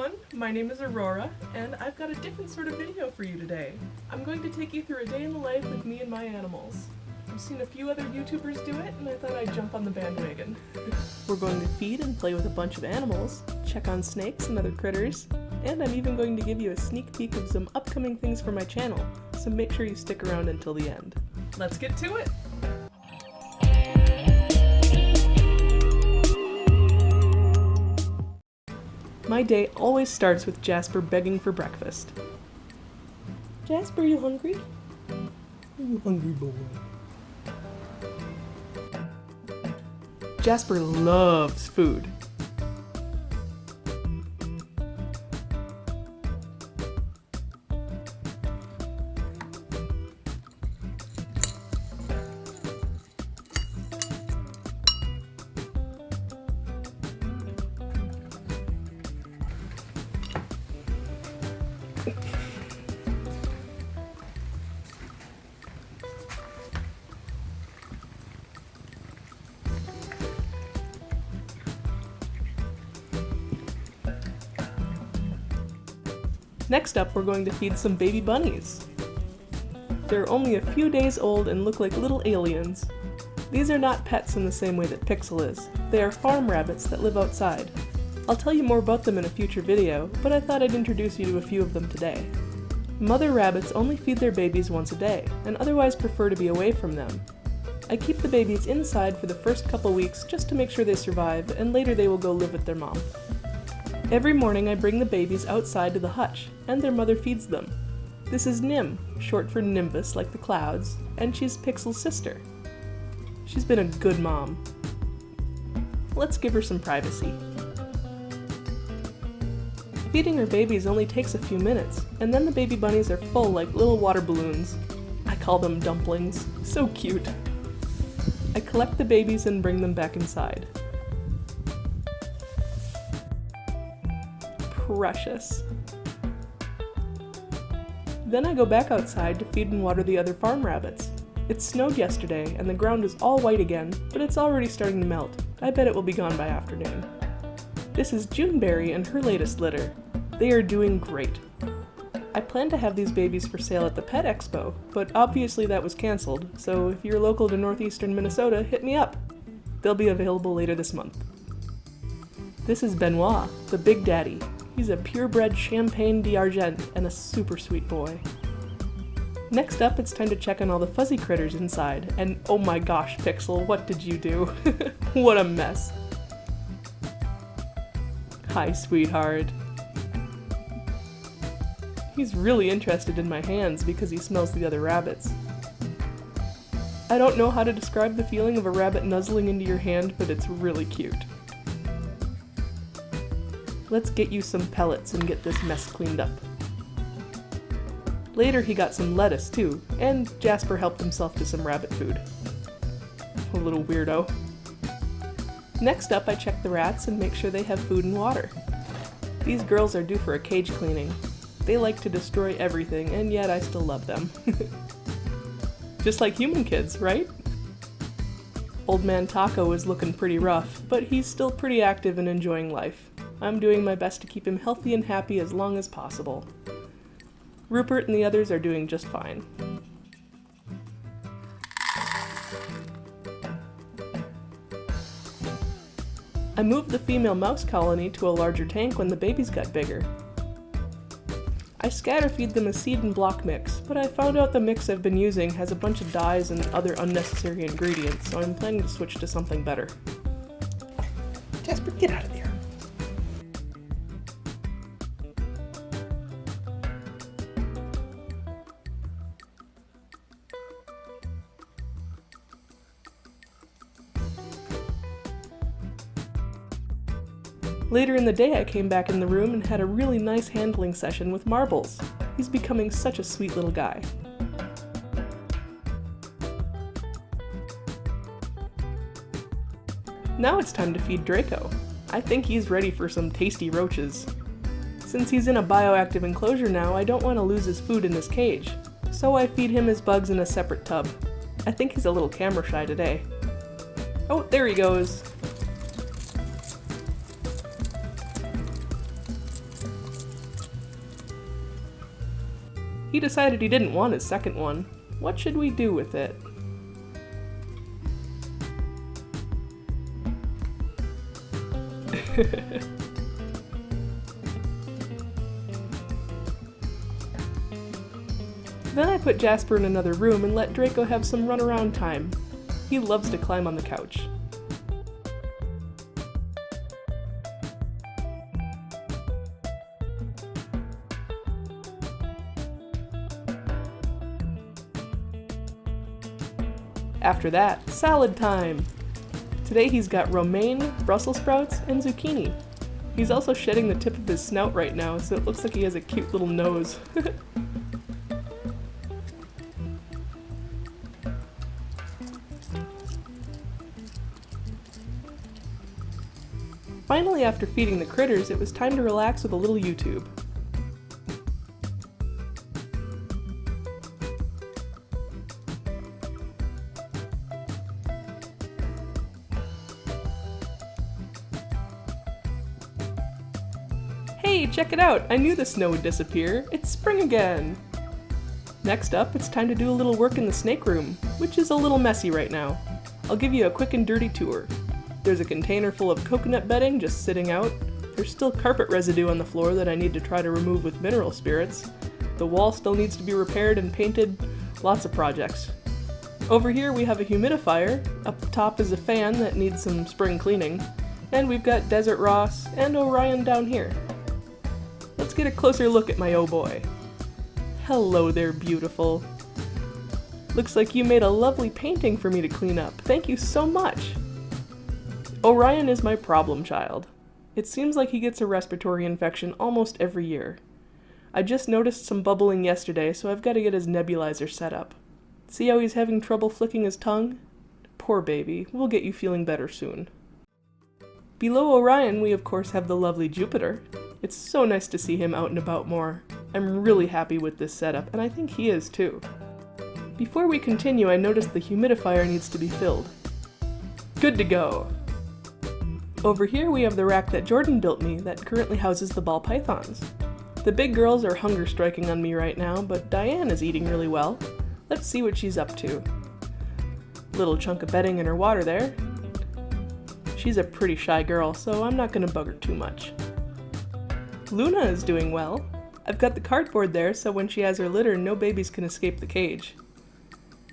everyone, my name is Aurora, and I've got a different sort of video for you today. I'm going to take you through a day in the life with me and my animals. I've seen a few other YouTubers do it, and I thought I'd jump on the bandwagon. We're going to feed and play with a bunch of animals, check on snakes and other critters, and I'm even going to give you a sneak peek of some upcoming things for my channel, so make sure you stick around until the end. Let's get to it! My day always starts with Jasper begging for breakfast. Jasper, you hungry? You hungry boy? Jasper loves food. Next up, we're going to feed some baby bunnies. They're only a few days old and look like little aliens. These are not pets in the same way that Pixel is. They are farm rabbits that live outside. I'll tell you more about them in a future video, but I thought I'd introduce you to a few of them today. Mother rabbits only feed their babies once a day, and otherwise prefer to be away from them. I keep the babies inside for the first couple weeks just to make sure they survive, and later they will go live with their mom. Every morning I bring the babies outside to the hutch, and their mother feeds them. This is Nim, short for Nimbus like the clouds, and she's Pixel's sister. She's been a good mom. Let's give her some privacy. Feeding her babies only takes a few minutes, and then the baby bunnies are full like little water balloons. I call them dumplings. So cute. I collect the babies and bring them back inside. Precious. Then I go back outside to feed and water the other farm rabbits. It snowed yesterday and the ground is all white again, but it's already starting to melt. I bet it will be gone by afternoon. This is Juneberry and her latest litter. They are doing great. I planned to have these babies for sale at the Pet Expo, but obviously that was cancelled, so if you're local to northeastern Minnesota, hit me up. They'll be available later this month. This is Benoit, the Big Daddy. He's a purebred Champagne d'Argent and a super sweet boy. Next up, it's time to check on all the fuzzy critters inside, and oh my gosh, Pixel, what did you do? What a mess. Hi, sweetheart. He's really interested in my hands because he smells the other rabbits. I don't know how to describe the feeling of a rabbit nuzzling into your hand, but it's really cute. Let's get you some pellets and get this mess cleaned up. Later he got some lettuce too, and Jasper helped himself to some rabbit food. A little weirdo. Next up I check the rats and make sure they have food and water. These girls are due for a cage cleaning. They like to destroy everything, and yet I still love them. Just like human kids, right? Old man Taco is looking pretty rough, but he's still pretty active and enjoying life. I'm doing my best to keep him healthy and happy as long as possible. Rupert and the others are doing just fine. I moved the female mouse colony to a larger tank when the babies got bigger. I scatter feed them a seed and block mix, but I found out the mix I've been using has a bunch of dyes and other unnecessary ingredients, so I'm planning to switch to something better. Jasper, get out of there! Later in the day I came back in the room and had a really nice handling session with Marbles. He's becoming such a sweet little guy. Now it's time to feed Draco. I think he's ready for some tasty roaches. Since he's in a bioactive enclosure now, I don't want to lose his food in his cage, so I feed him his bugs in a separate tub. I think he's a little camera shy today. Oh, there he goes. He decided he didn't want his second one. What should we do with it? Then I put Jasper in another room and let Draco have some runaround time. He loves to climb on the couch. After that, salad time! Today he's got romaine, Brussels sprouts, and zucchini. He's also shedding the tip of his snout right now, so it looks like he has a cute little nose. Finally, after feeding the critters, it was time to relax with a little YouTube. Hey, check it out! I knew the snow would disappear. It's spring again! Next up, it's time to do a little work in the snake room, which is a little messy right now. I'll give you a quick and dirty tour. There's a container full of coconut bedding just sitting out. There's still carpet residue on the floor that I need to try to remove with mineral spirits. The wall still needs to be repaired and painted. Lots of projects. Over here we have a humidifier. Up top is a fan that needs some spring cleaning. And we've got Desert Ross and Orion down here. Let's get a closer look at my oh boy. Hello there, beautiful. Looks like you made a lovely painting for me to clean up. Thank you so much. Orion is my problem child. It seems like he gets a respiratory infection almost every year. I just noticed some bubbling yesterday, so I've got to get his nebulizer set up. See how he's having trouble flicking his tongue? Poor baby, we'll get you feeling better soon. Below Orion, we of course have the lovely Jupiter. It's so nice to see him out and about more. I'm really happy with this setup, and I think he is too. Before we continue, I noticed the humidifier needs to be filled. Good to go! Over here we have the rack that Jordan built me that currently houses the ball pythons. The big girls are hunger striking on me right now, but Diane is eating really well. Let's see what she's up to. Little chunk of bedding in her water there. She's a pretty shy girl, so I'm not going to bug her too much. Luna is doing well. I've got the cardboard there so when she has her litter, no babies can escape the cage.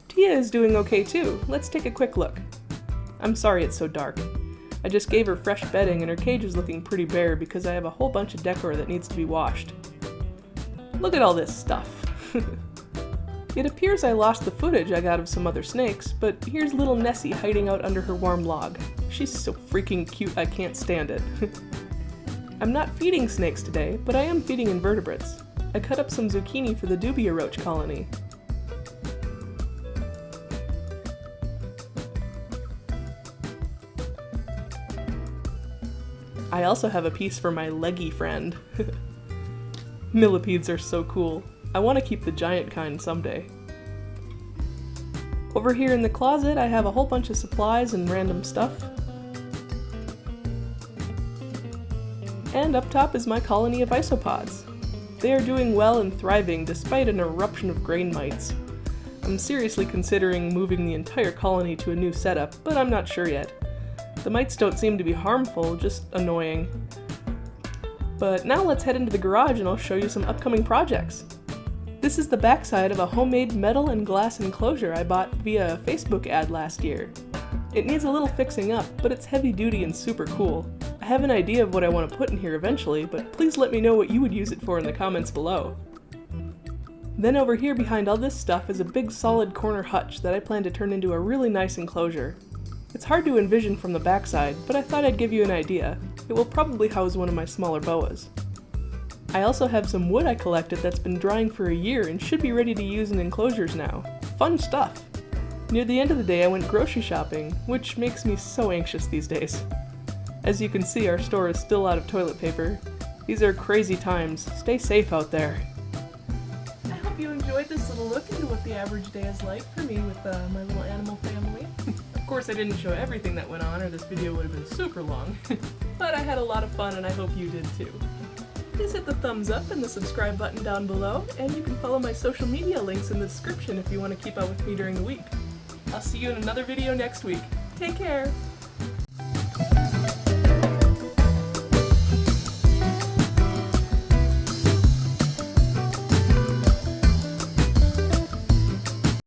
Tia is doing okay too. Let's take a quick look. I'm sorry it's so dark. I just gave her fresh bedding and her cage is looking pretty bare because I have a whole bunch of decor that needs to be washed. Look at all this stuff. It appears I lost the footage I got of some other snakes, but here's little Nessie hiding out under her warm log. She's so freaking cute I can't stand it. I'm not feeding snakes today, but I am feeding invertebrates. I cut up some zucchini for the dubia roach colony. I also have a piece for my leggy friend. Millipedes are so cool. I want to keep the giant kind someday. Over here in the closet, I have a whole bunch of supplies and random stuff. And up top is my colony of isopods. They are doing well and thriving despite an eruption of grain mites. I'm seriously considering moving the entire colony to a new setup, but I'm not sure yet. The mites don't seem to be harmful, just annoying. But now let's head into the garage and I'll show you some upcoming projects. This is the backside of a homemade metal and glass enclosure I bought via a Facebook ad last year. It needs a little fixing up, but it's heavy duty and super cool. I have an idea of what I want to put in here eventually, but please let me know what you would use it for in the comments below. Then over here behind all this stuff is a big solid corner hutch that I plan to turn into a really nice enclosure. It's hard to envision from the backside, but I thought I'd give you an idea. It will probably house one of my smaller boas. I also have some wood I collected that's been drying for a year and should be ready to use in enclosures now. Fun stuff! Near the end of the day I went grocery shopping, which makes me so anxious these days. As you can see, our store is still out of toilet paper. These are crazy times. Stay safe out there. I hope you enjoyed this little look into what the average day is like for me with my little animal family. Of course I didn't show everything that went on or this video would have been super long, but I had a lot of fun and I hope you did too. Please hit the thumbs up and the subscribe button down below, and you can follow my social media links in the description if you want to keep up with me during the week. I'll see you in another video next week. Take care!